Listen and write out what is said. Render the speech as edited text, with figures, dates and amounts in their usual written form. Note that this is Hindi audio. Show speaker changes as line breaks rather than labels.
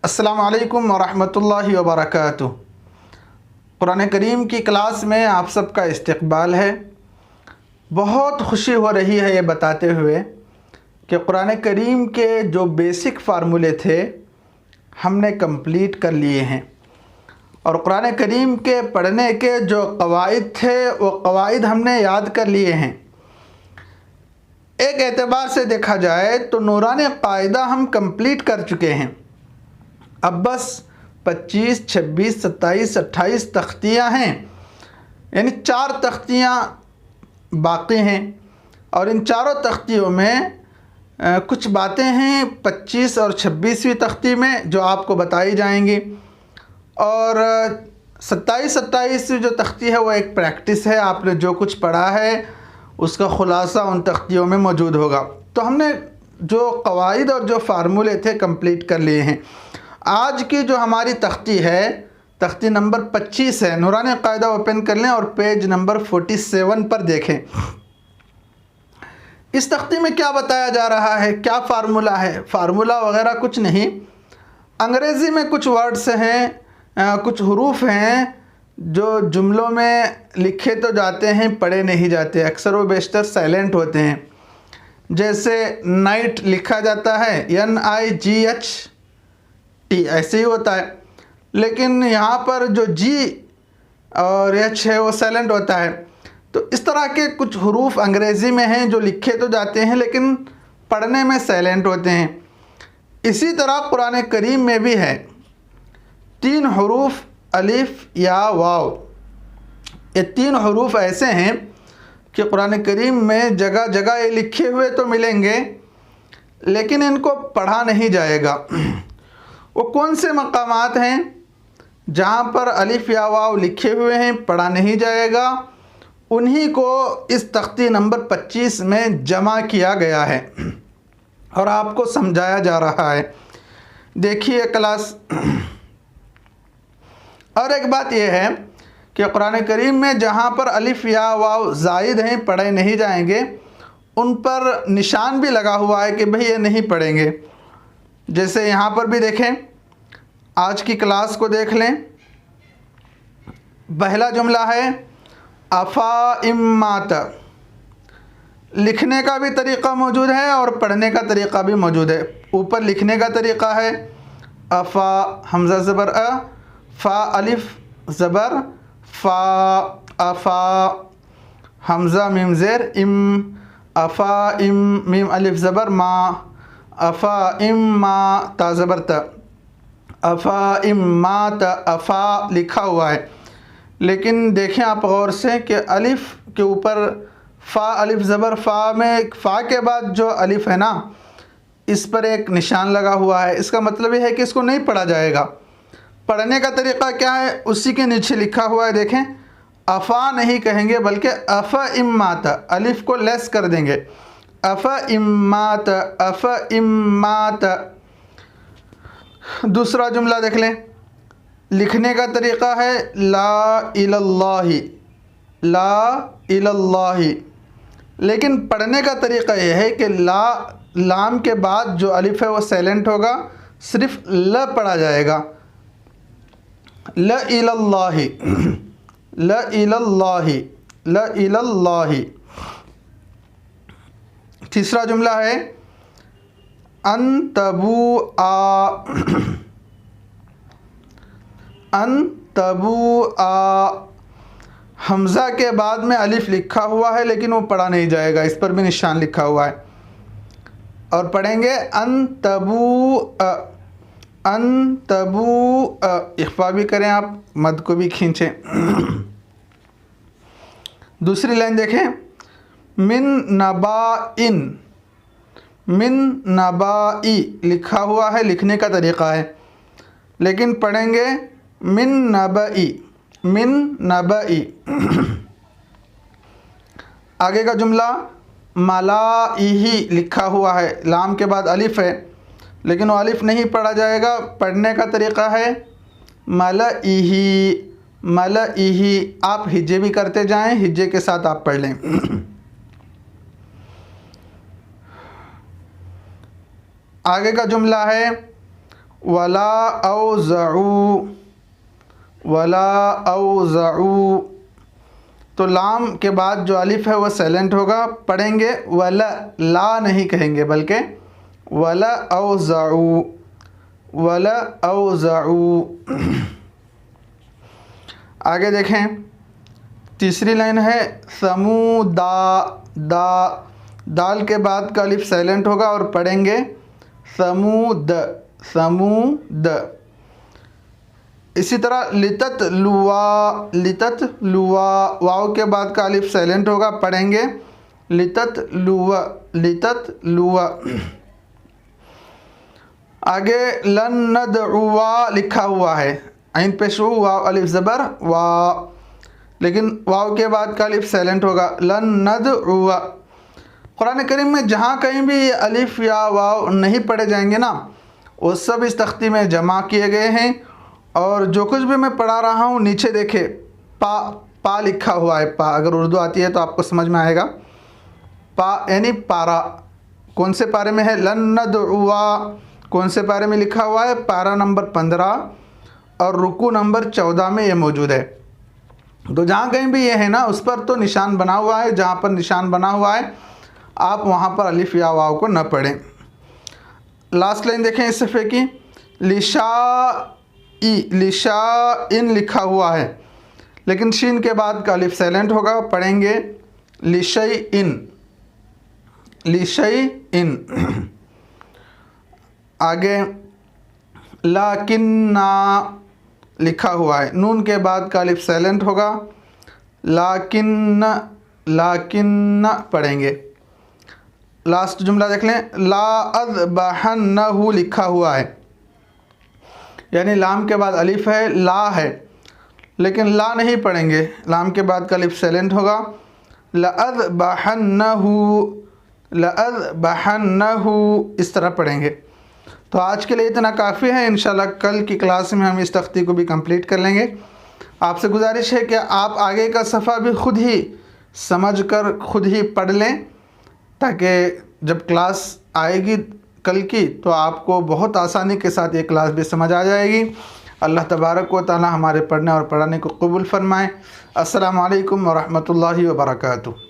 अस्सलामु अलैकुम वरहमतुल्लाहि वबरकातुह। कुरान करीम की क्लास में आप सबका इस्तकबाल है। बहुत खुशी हो रही है ये बताते हुए कि कुरान करीम के जो बेसिक फार्मूले थे हमने कंप्लीट कर लिए हैं और कुरान करीम के पढ़ने के जो कवाइद थे वो कवाइद हमने याद कर लिए हैं। एक एतबार से देखा जाए तो नूरानी कायदा हम कंप्लीट कर चुके हैं। अब बस 25, 26, 27, 28 तख्तियाँ हैं, यानी 4 तख्तियाँ बाकी हैं और इन चारों तख्तियों में कुछ बातें हैं 25 और 26वीं तख्ती में जो आपको बताई जाएंगी और 27, 28 जो तख्ती है वो एक प्रैक्टिस है। आपने जो कुछ पढ़ा है उसका ख़ुलासा उन तख्तियों में मौजूद होगा। तो हमने जो कवाइद और जो फार्मूले थे कंप्लीट कर लिए हैं। आज की जो हमारी तख्ती है तख्ती नंबर 25 है। नूरानी कायदा ओपन कर लें और पेज नंबर 47 पर देखें। इस तख्ती में क्या बताया जा रहा है, क्या फार्मूला है? फार्मूला वगैरह कुछ नहीं, अंग्रेज़ी में कुछ वर्ड्स हैं, कुछ हरूफ हैं जो जुमलों में लिखे तो जाते हैं पढ़े नहीं जाते। अक्सर व बेशतर साइलेंट होते हैं। जैसे नाइट लिखा जाता है NIGHT, ऐसे ही होता है, लेकिन यहाँ पर जो जी और एच है वो साइलेंट होता है। तो इस तरह के कुछ हरूफ अंग्रेज़ी में हैं जो लिखे तो जाते हैं लेकिन पढ़ने में साइलेंट होते हैं। इसी तरह कुरान करीम में भी है 3 हरूफ अलिफ या वाव। ये 3 हरूफ ऐसे हैं कि कुरान करीम में जगह जगह ये लिखे हुए तो मिलेंगे लेकिन इनको पढ़ा नहीं जाएगा। वो कौन से मकामात हैं जहाँ पर अलिफ या वाव लिखे हुए हैं पढ़ा नहीं जाएगा? उन्हीं को इस तख्ती नंबर 25 में जमा किया गया है और आपको समझाया जा रहा है। देखिए क्लास। और एक बात यह है कि कुरान करीम में जहाँ पर अलिफ या वाव ज़ायद हैं पढ़े नहीं जाएंगे, उन पर निशान भी लगा हुआ है कि भाई ये नहीं पढ़ेंगे। जैसे यहाँ पर भी देखें, आज की क्लास को देख लें। पहला जुमला है अफ़ा इम्मात। लिखने का भी तरीक़ा मौजूद है और पढ़ने का तरीक़ा भी मौजूद है। ऊपर लिखने का तरीक़ा है अफ़ा, हमज़ा ज़बर अ, फ़ा अलिफ ज़बर फ़ा, अफ़ा, हमज़ा मीम ज़ेर इम, अफ़ा इम, मीम अलिफ ज़बर मा, अफ़ा इम्मा, ता ज़बर त, अफ़ा इम्मा त, अफ़ा लिखा हुआ है। लेकिन देखें आप गौर से कि अलिफ के ऊपर फ़ा अलिफ ज़बर फ़ा में फ़ा के बाद जो अलिफ है ना, इस पर एक निशान लगा हुआ है। इसका मतलब यह है कि इसको नहीं पढ़ा जाएगा। पढ़ने का तरीक़ा क्या है, उसी के नीचे लिखा हुआ है। देखें, अफ़ा नहीं कहेंगे बल्कि अफ़ा इम्मात, अलिफ को लेस कर देंगे। अफ़ा इम्मात, अफ़ा इम्मात। दूसरा जुमला देख लें। लिखने का तरीक़ा है ला इलल्लाहि, ला इलल्लाहि। लेकिन पढ़ने का तरीक़ा यह है कि लाम के बाद जो अलिफ है वो साइलेंट होगा, सिर्फ ल पढ़ा जाएगा। ल इलल्लाहि, ल इलल्लाहि, ल इलल्लाहि। तीसरा जुमला है अनतबू आ, अनतबू आ। हमज़ा के बाद में अलिफ लिखा हुआ है लेकिन वो पढ़ा नहीं जाएगा, इस पर भी निशान लिखा हुआ है। और पढ़ेंगे अनतबू अ, अनतबू अ। इख्फा भी करें आप, मद को भी खींचें। दूसरी लाइन देखें, मिन नबाइन, मिन नबाई लिखा हुआ है, लिखने का तरीक़ा है, लेकिन पढ़ेंगे मिन नबई, मिन नबई। आगे का जुमला मलाइही लिखा हुआ है, लाम के बाद अलिफ है लेकिन वो अलिफ नहीं पढ़ा जाएगा। पढ़ने का तरीक़ा है मलाइही, मलाइही। आप हिज्जे भी करते जाएं, हिज्जे के साथ आप पढ़ लें। आगे का जुमला है वला औज़ऊ, वला औज़ऊ। तो लाम के बाद जो अलिफ है वह साइलेंट होगा, पढ़ेंगे वला, ला नहीं कहेंगे बल्कि वला औज़ऊ, वला औज़ऊ। आगे देखें, तीसरी लाइन है समूदा, दा, दाल के बाद का अलिफ साइलेंट होगा और पढ़ेंगे समूद, समूद। इसी तरह लितत लुआ, लितत लुआ, वाव के बाद का अलिफ साइलेंट होगा, पढ़ेंगे लितत लुआ, लितत लुआ। आगे लन नदउवा लिखा हुआ है, आइन पेशु वाव अलिफ ज़बर वा, लेकिन वाव के बाद का अलिफ साइलेंट होगा, लन नदउवा। कुरान करीम में जहाँ कहीं भी अलिफ या वाव नहीं पढ़े जाएंगे ना, वो सब इस तख्ती में जमा किए गए हैं। और जो कुछ भी मैं पढ़ा रहा हूँ नीचे देखे पा, पा लिखा हुआ है, पा। अगर उर्दू आती है तो आपको समझ में आएगा। पा यानी पारा, कौन से पारे में है? लन नदउवा, कौन से पारे में लिखा हुआ है? पारा नंबर 15 और रुकू नंबर 14 में ये मौजूद है। तो जहाँ कहीं भी ये है ना, उस पर तो निशान बना हुआ है, जहाँ पर निशान बना हुआ है आप वहाँ पर अलिफ या वाव को न पढ़ें। लास्ट लाइन देखें इस सफ़े की, लिशा ई, लिशा इन लिखा हुआ है, लेकिन शीन के बाद का अलिफ साइलेंट होगा, पढ़ेंगे लिशई इन, लिशई इन। आगे लाकिन्ना लिखा हुआ है, नून के बाद का अलिफ साइलेंट होगा, लाकिन्न, लाकिन्न पढ़ेंगे। लास्ट जुमला देख लें, ला अज़बहन्नहु लिखा हुआ है, यानी लाम के बाद अलिफ है, ला है, लेकिन ला नहीं पढ़ेंगे, लाम के बाद का अलिफ साइलेंट होगा, लअज़बहन्नहु, लअज़बहन्नहु इस तरह पढ़ेंगे। तो आज के लिए इतना काफ़ी है। इंशाल्लाह कल की क्लास में हम इस तख्ती को भी कंप्लीट कर लेंगे। आपसे गुजारिश है कि आप आगे का सफ़ा भी खुद ही समझकर खुद ही पढ़ लें, ताकि जब क्लास आएगी कल की तो आपको बहुत आसानी के साथ ये क्लास भी समझ आ जाएगी। अल्लाह तबारक व तआला हमारे पढ़ने और पढ़ाने को कबूल फरमाए। अस्सलामु अलैकुम व रहमतुल्लाहि व बरकातुहू।